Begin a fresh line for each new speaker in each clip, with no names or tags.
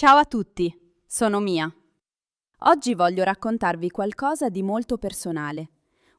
Ciao a tutti, sono Mia. Oggi voglio raccontarvi qualcosa di molto personale.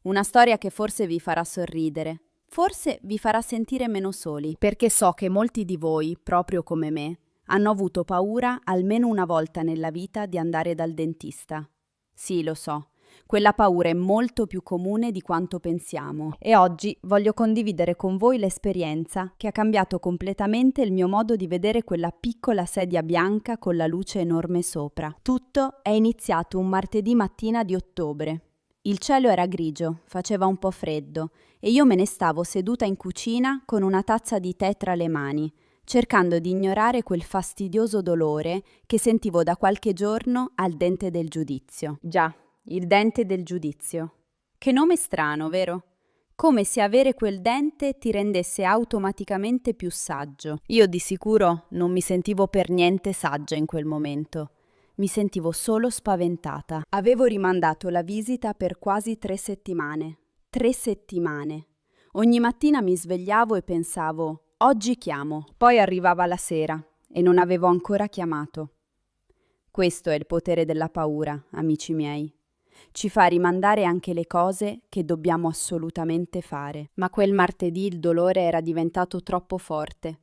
Una storia che forse vi farà sorridere, forse vi farà sentire meno soli, perché so che molti di voi, proprio come me, hanno avuto paura almeno una volta nella vita di andare dal dentista. Sì, lo so. Quella paura è molto più comune di quanto pensiamo e oggi voglio condividere con voi l'esperienza che ha cambiato completamente il mio modo di vedere quella piccola sedia bianca con la luce enorme sopra. Tutto è iniziato un martedì mattina di ottobre. Il cielo era grigio, faceva un po' freddo e io me ne stavo seduta in cucina con una tazza di tè tra le mani, cercando di ignorare quel fastidioso dolore che sentivo da qualche giorno al dente del giudizio. Già. Il dente del giudizio. Che nome strano, vero? Come se avere quel dente ti rendesse automaticamente più saggio. Io di sicuro non mi sentivo per niente saggia in quel momento. Mi sentivo solo spaventata. Avevo rimandato la visita per quasi 3 settimane. 3 settimane. Ogni mattina mi svegliavo e pensavo, oggi chiamo. Poi arrivava la sera e non avevo ancora chiamato. Questo è il potere della paura, amici miei. Ci fa rimandare anche le cose che dobbiamo assolutamente fare. Ma quel martedì il dolore era diventato troppo forte.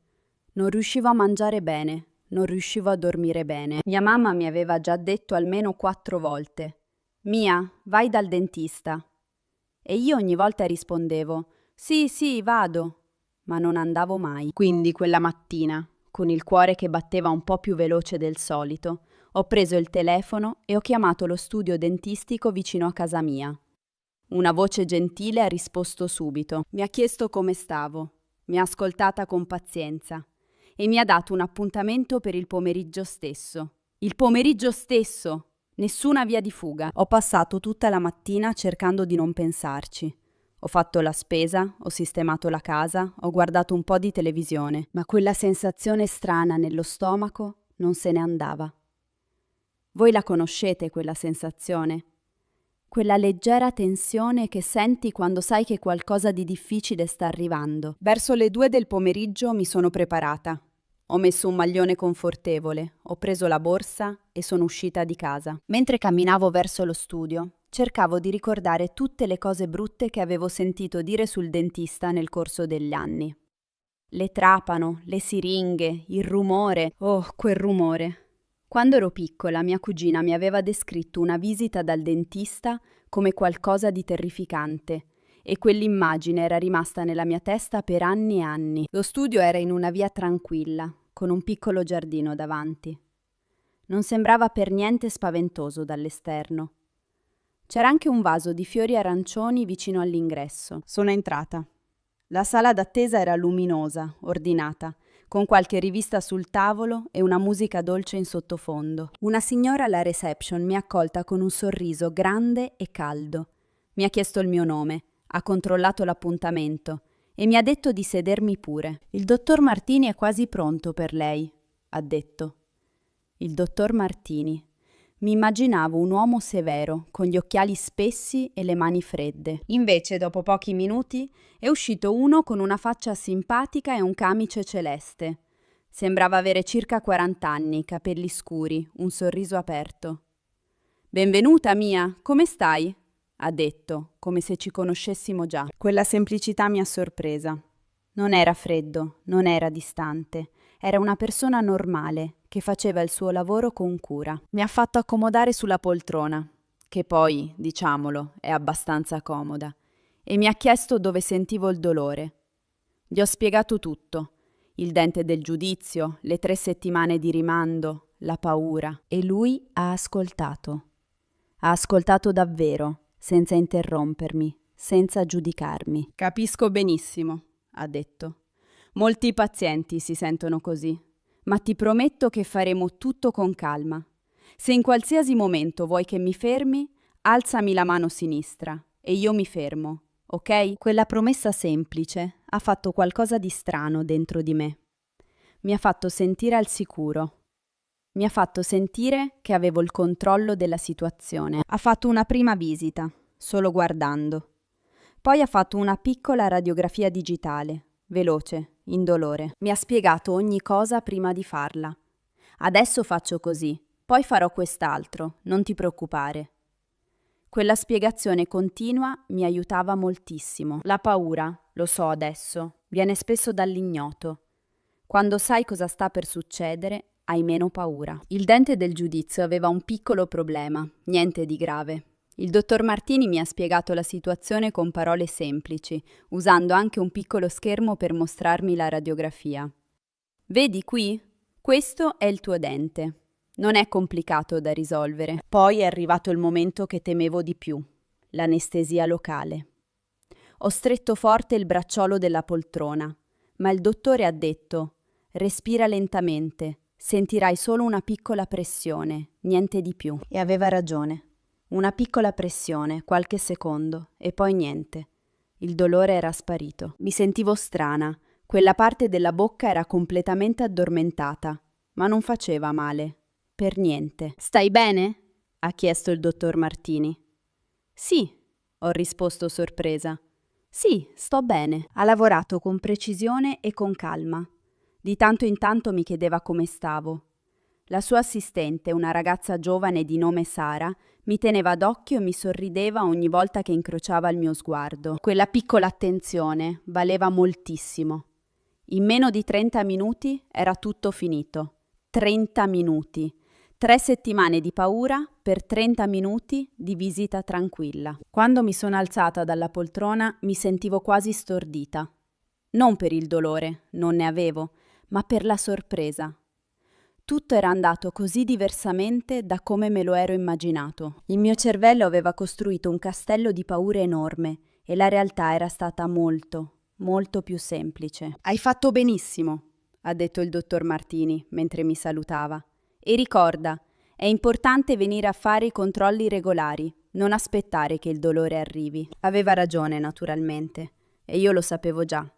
Non riuscivo a mangiare bene, non riuscivo a dormire bene. Mia mamma mi aveva già detto almeno 4 volte: Mia, vai dal dentista. E io ogni volta rispondevo: sì, vado. Ma non andavo mai. Quindi quella mattina, con il cuore che batteva un po' più veloce del solito, ho preso il telefono e ho chiamato lo studio dentistico vicino a casa mia. Una voce gentile ha risposto subito. Mi ha chiesto come stavo, mi ha ascoltata con pazienza e mi ha dato un appuntamento per il pomeriggio stesso. Il pomeriggio stesso! Nessuna via di fuga. Ho passato tutta la mattina cercando di non pensarci. Ho fatto la spesa, ho sistemato la casa, ho guardato un po' di televisione, ma quella sensazione strana nello stomaco non se ne andava. Voi la conoscete quella sensazione? Quella leggera tensione che senti quando sai che qualcosa di difficile sta arrivando. Verso le 2 del pomeriggio mi sono preparata. Ho messo un maglione confortevole, ho preso la borsa e sono uscita di casa. Mentre camminavo verso lo studio, cercavo di ricordare tutte le cose brutte che avevo sentito dire sul dentista nel corso degli anni. Le trapano, le siringhe, il rumore. Oh, quel rumore. Quando ero piccola, mia cugina mi aveva descritto una visita dal dentista come qualcosa di terrificante e quell'immagine era rimasta nella mia testa per anni e anni. Lo studio era in una via tranquilla, con un piccolo giardino davanti. Non sembrava per niente spaventoso dall'esterno. C'era anche un vaso di fiori arancioni vicino all'ingresso. Sono entrata. La sala d'attesa era luminosa, ordinata, con qualche rivista sul tavolo e una musica dolce in sottofondo. Una signora alla reception mi ha accolta con un sorriso grande e caldo. Mi ha chiesto il mio nome, ha controllato l'appuntamento e mi ha detto di sedermi pure. Il dottor Martini è quasi pronto per lei, ha detto. Il dottor Martini. Mi immaginavo un uomo severo, con gli occhiali spessi e le mani fredde. Invece, dopo pochi minuti, è uscito uno con una faccia simpatica e un camice celeste. Sembrava avere circa 40 anni, capelli scuri, un sorriso aperto. «Benvenuta, Mia, come stai?» ha detto, come se ci conoscessimo già. Quella semplicità mi ha sorpresa. Non era freddo, non era distante. Era una persona normale, che faceva il suo lavoro con cura. Mi ha fatto accomodare sulla poltrona, che poi, diciamolo, è abbastanza comoda, e mi ha chiesto dove sentivo il dolore. Gli ho spiegato tutto, il dente del giudizio, le 3 settimane di rimando, la paura, e lui ha ascoltato. Ha ascoltato davvero, senza interrompermi, senza giudicarmi. Capisco benissimo, ha detto. Molti pazienti si sentono così. Ma ti prometto che faremo tutto con calma. Se in qualsiasi momento vuoi che mi fermi, alzami la mano sinistra e io mi fermo, ok? Quella promessa semplice ha fatto qualcosa di strano dentro di me. Mi ha fatto sentire al sicuro. Mi ha fatto sentire che avevo il controllo della situazione. Ha fatto una prima visita, solo guardando. Poi ha fatto una piccola radiografia digitale, veloce, indolore. Mi ha spiegato ogni cosa prima di farla. Adesso faccio così, poi farò quest'altro, non ti preoccupare. Quella spiegazione continua mi aiutava moltissimo. La paura, lo so adesso, viene spesso dall'ignoto. Quando sai cosa sta per succedere, hai meno paura. Il dente del giudizio aveva un piccolo problema, niente di grave. Il dottor Martini mi ha spiegato la situazione con parole semplici, usando anche un piccolo schermo per mostrarmi la radiografia. Vedi qui? Questo è il tuo dente. Non è complicato da risolvere. Poi è arrivato il momento che temevo di più, l'anestesia locale. Ho stretto forte il bracciolo della poltrona, ma il dottore ha detto: respira lentamente, sentirai solo una piccola pressione, niente di più. E aveva ragione. Una piccola pressione, qualche secondo, e poi niente. Il dolore era sparito. Mi sentivo strana. Quella parte della bocca era completamente addormentata, ma non faceva male. Per niente. Stai bene? Ha chiesto il dottor Martini. Sì, ho risposto sorpresa. Sì, sto bene. Ha lavorato con precisione e con calma. Di tanto in tanto mi chiedeva come stavo. La sua assistente, una ragazza giovane di nome Sara, mi teneva d'occhio e mi sorrideva ogni volta che incrociava il mio sguardo. Quella piccola attenzione valeva moltissimo. In meno di 30 minuti era tutto finito. 30 minuti. 3 settimane di paura per 30 minuti di visita tranquilla. Quando mi sono alzata dalla poltrona mi sentivo quasi stordita. Non per il dolore, non ne avevo, ma per la sorpresa. Tutto era andato così diversamente da come me lo ero immaginato. Il mio cervello aveva costruito un castello di paure enorme e la realtà era stata molto più semplice. Hai fatto benissimo, ha detto il dottor Martini mentre mi salutava. E ricorda, è importante venire a fare i controlli regolari, non aspettare che il dolore arrivi. Aveva ragione, naturalmente, e io lo sapevo già.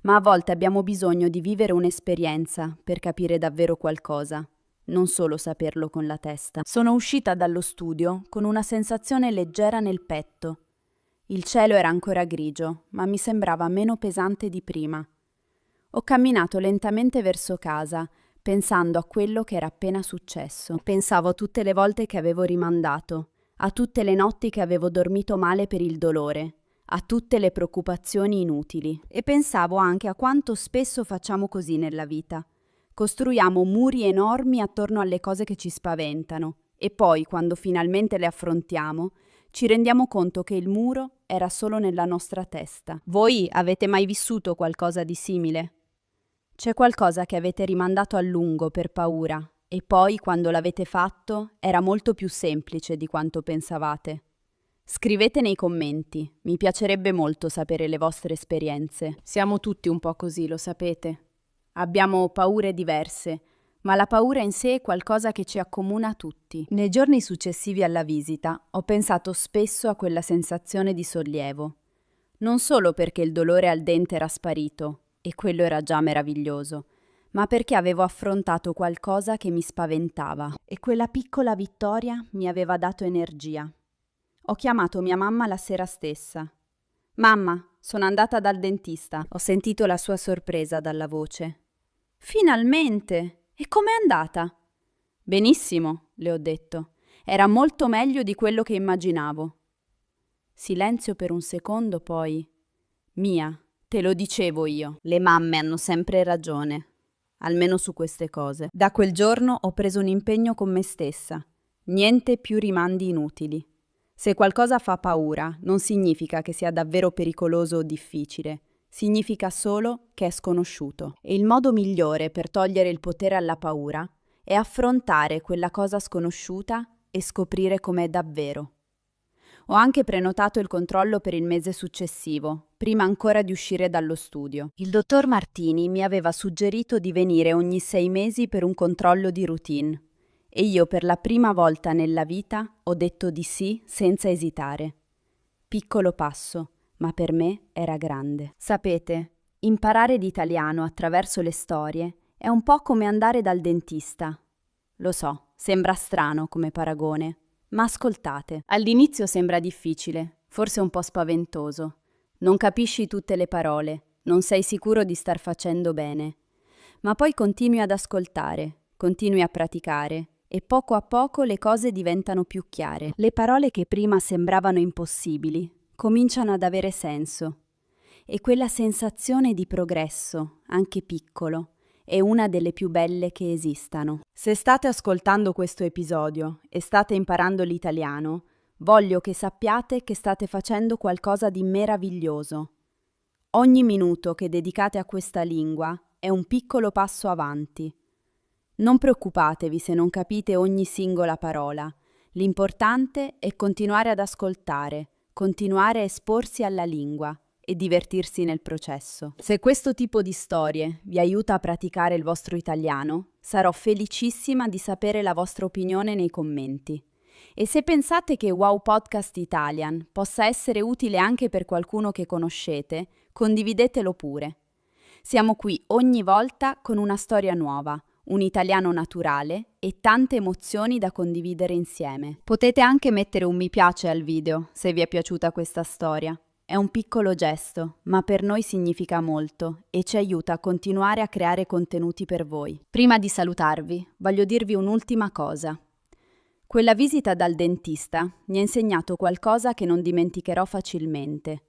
Ma a volte abbiamo bisogno di vivere un'esperienza per capire davvero qualcosa, non solo saperlo con la testa. Sono uscita dallo studio con una sensazione leggera nel petto. Il cielo era ancora grigio, ma mi sembrava meno pesante di prima. Ho camminato lentamente verso casa, pensando a quello che era appena successo. Pensavo a tutte le volte che avevo rimandato, a tutte le notti che avevo dormito male per il dolore, a tutte le preoccupazioni inutili. E pensavo anche a quanto spesso facciamo così nella vita. Costruiamo muri enormi attorno alle cose che ci spaventano e poi, quando finalmente le affrontiamo, ci rendiamo conto che il muro era solo nella nostra testa. Voi avete mai vissuto qualcosa di simile? C'è qualcosa che avete rimandato a lungo per paura e poi, quando l'avete fatto, era molto più semplice di quanto pensavate. Scrivete nei commenti, mi piacerebbe molto sapere le vostre esperienze. Siamo tutti un po' così, lo sapete. Abbiamo paure diverse, ma la paura in sé è qualcosa che ci accomuna tutti. Nei giorni successivi alla visita ho pensato spesso a quella sensazione di sollievo. Non solo perché il dolore al dente era sparito, e quello era già meraviglioso, ma perché avevo affrontato qualcosa che mi spaventava e quella piccola vittoria mi aveva dato energia. Ho chiamato mia mamma la sera stessa. «Mamma, sono andata dal dentista». Ho sentito la sua sorpresa dalla voce. «Finalmente! E com'è andata?» «Benissimo», le ho detto. «Era molto meglio di quello che immaginavo». Silenzio per un secondo, poi. «Mia, te lo dicevo io. Le mamme hanno sempre ragione. Almeno su queste cose». Da quel giorno ho preso un impegno con me stessa. Niente più rimandi inutili. Se qualcosa fa paura, non significa che sia davvero pericoloso o difficile. Significa solo che è sconosciuto. E il modo migliore per togliere il potere alla paura è affrontare quella cosa sconosciuta e scoprire com'è davvero. Ho anche prenotato il controllo per il mese successivo, prima ancora di uscire dallo studio. Il dottor Martini mi aveva suggerito di venire ogni 6 mesi per un controllo di routine. E io per la prima volta nella vita ho detto di sì senza esitare. Piccolo passo, ma per me era grande. Sapete, imparare l'italiano attraverso le storie è un po' come andare dal dentista. Lo so, sembra strano come paragone, ma ascoltate. All'inizio sembra difficile, forse un po' spaventoso. Non capisci tutte le parole, non sei sicuro di star facendo bene. Ma poi continui ad ascoltare continui a praticare e poco a poco le cose diventano più chiare. Le parole che prima sembravano impossibili cominciano ad avere senso e quella sensazione di progresso, anche piccolo, è una delle più belle che esistano. Se state ascoltando questo episodio e state imparando l'italiano, voglio che sappiate che state facendo qualcosa di meraviglioso. Ogni minuto che dedicate a questa lingua è un piccolo passo avanti. Non preoccupatevi se non capite ogni singola parola. L'importante è continuare ad ascoltare, continuare a esporsi alla lingua e divertirsi nel processo. Se questo tipo di storie vi aiuta a praticare il vostro italiano, sarò felicissima di sapere la vostra opinione nei commenti. E se pensate che Wow Podcast Italian possa essere utile anche per qualcuno che conoscete, condividetelo pure. Siamo qui ogni volta con una storia nuova, un italiano naturale e tante emozioni da condividere insieme. Potete anche mettere un mi piace al video se vi è piaciuta questa storia. È un piccolo gesto, ma per noi significa molto e ci aiuta a continuare a creare contenuti per voi. Prima di salutarvi, voglio dirvi un'ultima cosa. Quella visita dal dentista mi ha insegnato qualcosa che non dimenticherò facilmente.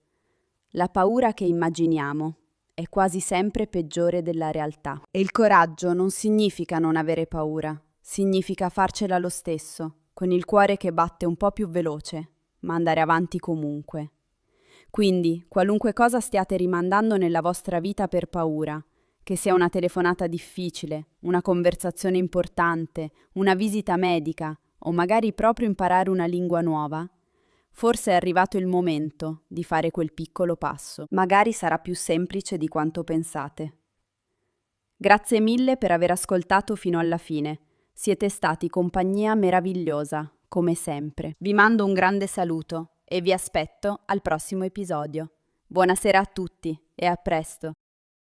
La paura che immaginiamo è quasi sempre peggiore della realtà. E il coraggio non significa non avere paura, significa farcela lo stesso, con il cuore che batte un po' più veloce, ma andare avanti comunque. Quindi, qualunque cosa stiate rimandando nella vostra vita per paura, che sia una telefonata difficile, una conversazione importante, una visita medica o magari proprio imparare una lingua nuova, forse è arrivato il momento di fare quel piccolo passo. Magari sarà più semplice di quanto pensate. Grazie mille per aver ascoltato fino alla fine. Siete stati compagnia meravigliosa, come sempre. Vi mando un grande saluto e vi aspetto al prossimo episodio. Buonasera a tutti e a presto!